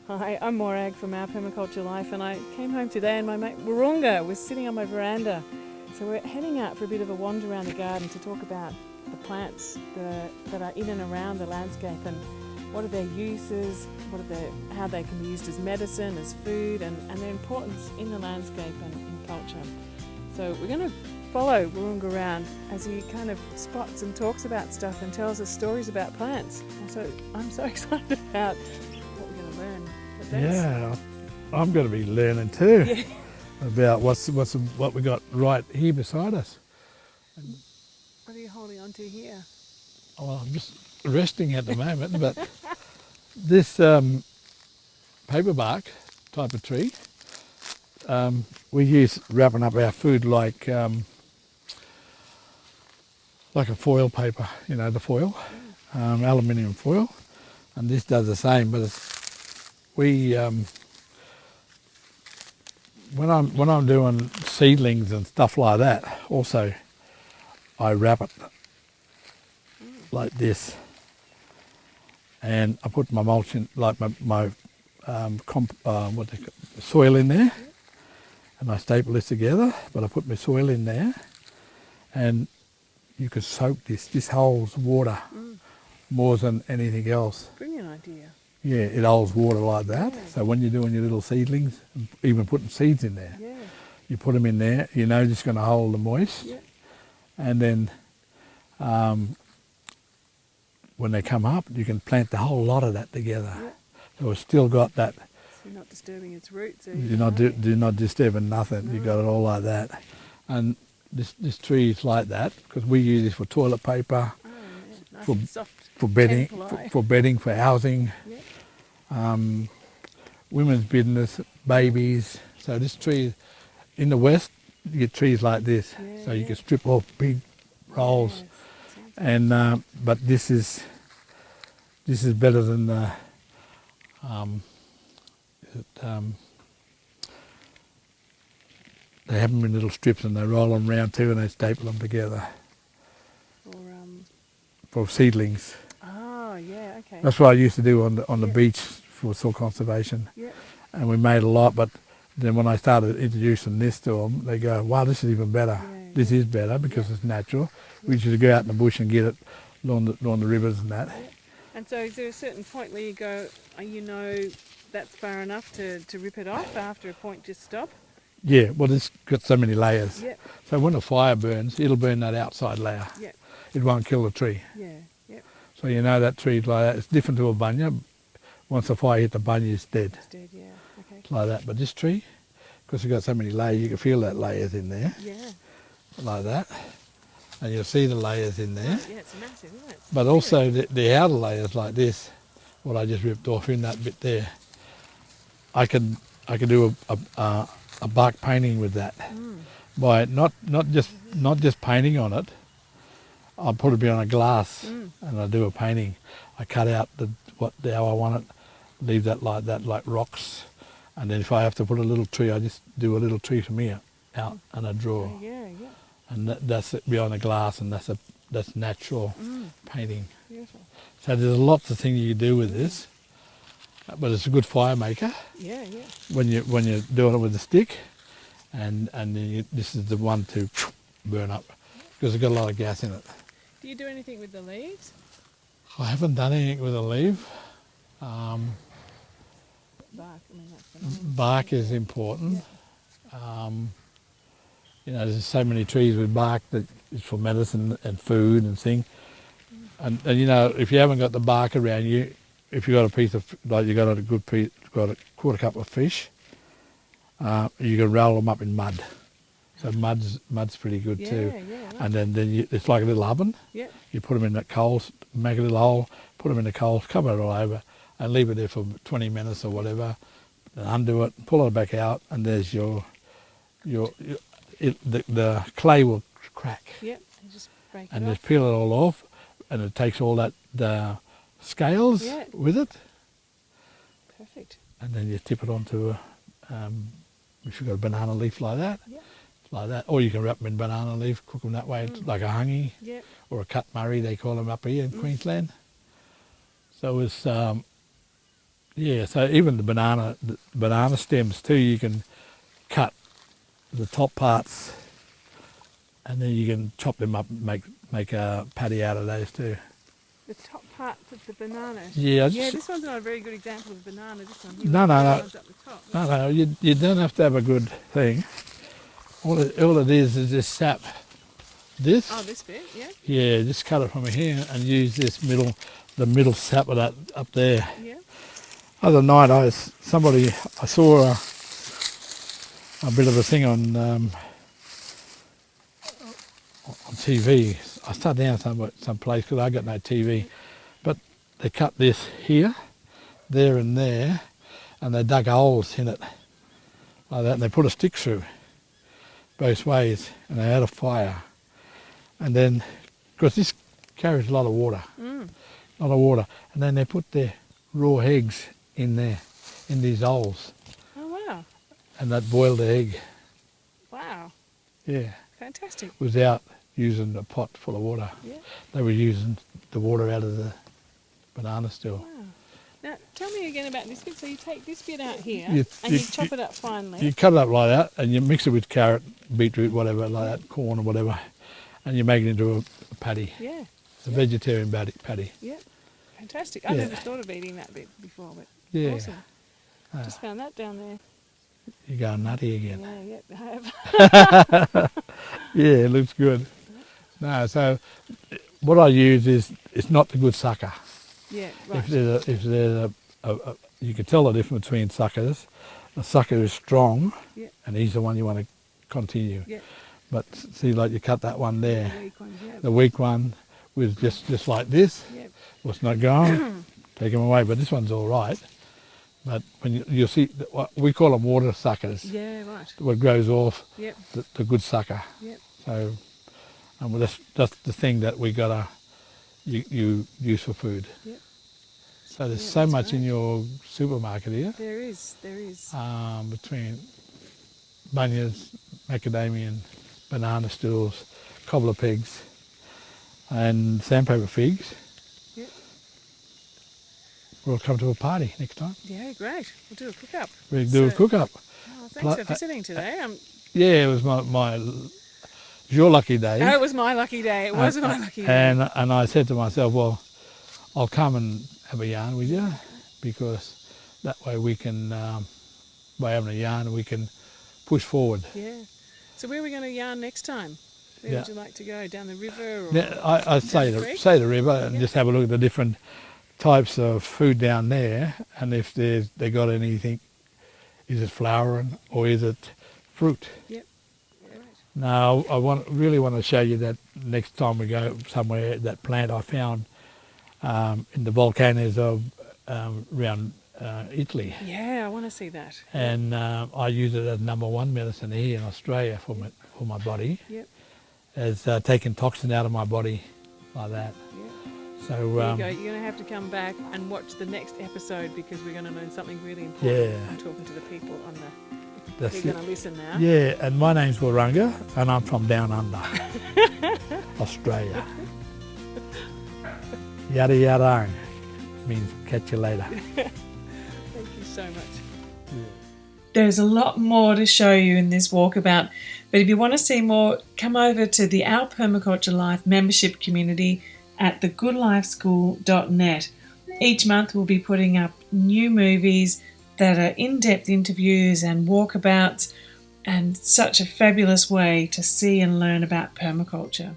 Hi, I'm Morag from Our Permaculture Life, and I came home today and my mate Wiruungga was sitting on my veranda. So we're heading out for a bit of a wander around the garden to talk about the plants that are in and around the landscape and what are their uses, how they can be used as medicine, as food, and their importance in the landscape and in culture. So we're going to follow Wiruungga around as he kind of spots and talks about stuff and tells us stories about plants. And so I'm so excited about what we're going to learn. Yeah, I'm going to be learning too Yeah. about what we got right here beside us. What are you holding on to here? Well, I'm just resting at the moment, but this paperbark type of tree we use wrapping up our food like a foil paper, you know, the foil, aluminium foil, and this does the same. But when I'm doing seedlings and stuff like that, also I wrap it like this, and I put my mulch in, like my soil in there, and I staple this together. But I put my soil in there, and you could soak this. This holds water more than anything else. Brilliant idea. Yeah, it holds water like that. Yeah. So when you're doing your little seedlings, even putting seeds in there, Yeah. you put them in there, you know, just going to hold the moist. Yeah. And then when they come up, you can plant the whole lot of that together. Yeah. So it's still got that. So you're not disturbing its roots. You're not disturbing nothing. No. You got it all like that. And this tree is like that because we use this for toilet paper, Oh, yeah. Nice for- and soft. for bedding, Temple-eye. for bedding, for housing, Yeah. women's business, babies. So this tree, in the West, you get trees like this. Yeah, So you yeah. can strip off big rolls. Yes. Sounds And but this is better than the they have them in little strips and they roll them round too and they staple them together for seedlings. Oh, yeah, okay. That's what I used to do on the Yeah. beach for soil conservation, Yeah. and we made a lot. But then when I started introducing this to them, they go, "Wow, this is even better. Yeah, This yeah. is better because it's natural." We used to go out in the bush and get it along the rivers and that. And so is there a certain point where you go, you know, that's far enough to rip it off after a point just stop? Yeah, well, it's got so many layers. Yeah. So when a fire burns, it'll burn that outside layer. Yeah. It won't kill the tree. Yeah. Yeah. So you know that tree's like that. It's different to a bunya. Once the fire hit the bunya, it's dead. It's dead, yeah. Okay. It's like that. But this tree, because it's got so many layers, you can feel that layers in there, Yeah. like that. And you'll see the layers in there. Yeah, it's massive, isn't it? But also the outer layers like this, what I just ripped off in that bit there, I could do a bark painting with that. By not just painting on it. I put it on a glass and I do a painting. I cut out how I want it, leave that like rocks, and then if I have to put a little tree, I just do a little tree from here out and I draw, Oh, yeah, yeah. and that's it behind the glass, and that's natural painting. Beautiful. So there's lots of things you can do with this, but it's a good fire maker Yeah, yeah. when you're doing it with a stick, and then this is the one to burn up because it's got a lot of gas in it. Do you do anything with the leaves? I haven't done anything with a leaf. Bark, I mean, that's the main. Bark is important. You know, there's so many trees with bark that is for medicine and food and thing. And you know, if you haven't got the bark around you, if you've got a piece of, like you got a good piece, got a quarter cup of fish, you can roll them up in mud. So mud's pretty good too. Yeah, right. And then it's like a little oven. Yeah. You put them in the coals, make a little hole, put them in the coals, cover it all over, and leave it there for 20 minutes or whatever. Then undo it, pull it back out, and there's the clay will crack, Yep. You just break and it just off. peel it all off, and it takes all the scales Yeah. with it, Perfect. and then you tip it onto if you've got a banana leaf like that, Yeah. like that, or you can wrap them in banana leaf, cook them that way, like a hangi. Yep. Or a cut Murray, they call them up here in Queensland. So it's Yeah, so even the banana stems too, you can cut the top parts, and then you can chop them up and make a paddy out of those too. The top parts of the banana. Yeah, Yeah, this one's not a very good example of banana. This one here. No. One's up the top. No, you don't have to have a good thing. All it is this sap. This? Oh, this bit, yeah. Yeah, just cut it from here and use the middle sap of that up there. Yeah. Other night I saw a bit of a thing on TV. I sat down some place because I got no TV, but they cut this here, there and there, and they dug holes in it like that, and they put a stick through both ways, and they had a fire, and then because this carries a lot of water, and then they put their raw eggs in there, in these holes. Oh wow! And that boiled the egg. Wow. Yeah. Fantastic. Without using a pot full of water. Yeah. They were using the water out of the banana still. Wow. Now, tell me again about this bit. So you take this bit out here You chop it up finely. You cut it up like that, and you mix it with carrot, beetroot, whatever, like that, corn or whatever, and you make it into a paddy. Yeah. It's a vegetarian paddy. Yeah. Fantastic. I never thought of eating that bit before, but awesome. Just found that down there. You're going nutty again. Yeah, I have. Yeah, it looks good. No, so what I use is it's not the good sucker. Yeah, right. If there's a you can tell the difference between suckers. The sucker is strong, and he's the one you want to continue. Yeah. But see, like you cut that one there, the weak one with just like this. Yep. Well, it's not going. Take them away, but this one's all right. But when you'll see, we call them water suckers. Yeah, right. What grows off yep. the good sucker. Yep. So that's the thing that we gotta you use for food. Yep. So there's so much in your supermarket here. There is. Between bunyias, macadamian, banana stools, cobbler pigs, and sandpaper figs. Yep. We'll come to a party next time. Yeah, great. We'll do a cook-up. We'll do a cook-up. Oh, thanks for visiting today. Yeah, it was your lucky day. Oh, it was my lucky day. It was my lucky day. And I said to myself, well, I'll come and have a yarn with you, because that way we can, by having a yarn, we can push forward. Yeah. So where are we going to yarn next time? Where would you like to go? Down the river? Or yeah, I'd say the river and just have a look at the different types of food down there, and if they got anything, is it flowering or is it fruit? Yep. Yeah, right. Now I really want to show you that next time we go somewhere, that plant I found in the volcanoes of around Italy. Yeah, I want to see that. And I use it as #1 medicine here in Australia for my body. Yep. As taking toxin out of my body like that. Yep. So there you go. You're going to have to come back and watch the next episode, because we're going to learn something really important. Yeah. I'm talking to the people on the. That's You're going to listen now. Yeah, and my name's Wiruungga, and I'm from down under, Australia. Yada yada means catch you later. Thank you so much. Yeah. There's a lot more to show you in this walkabout, but if you want to see more, come over to the Our Permaculture Life membership community at thegoodlifeschool.net. Each month we'll be putting up new movies that are in-depth interviews and walkabouts, and such a fabulous way to see and learn about permaculture.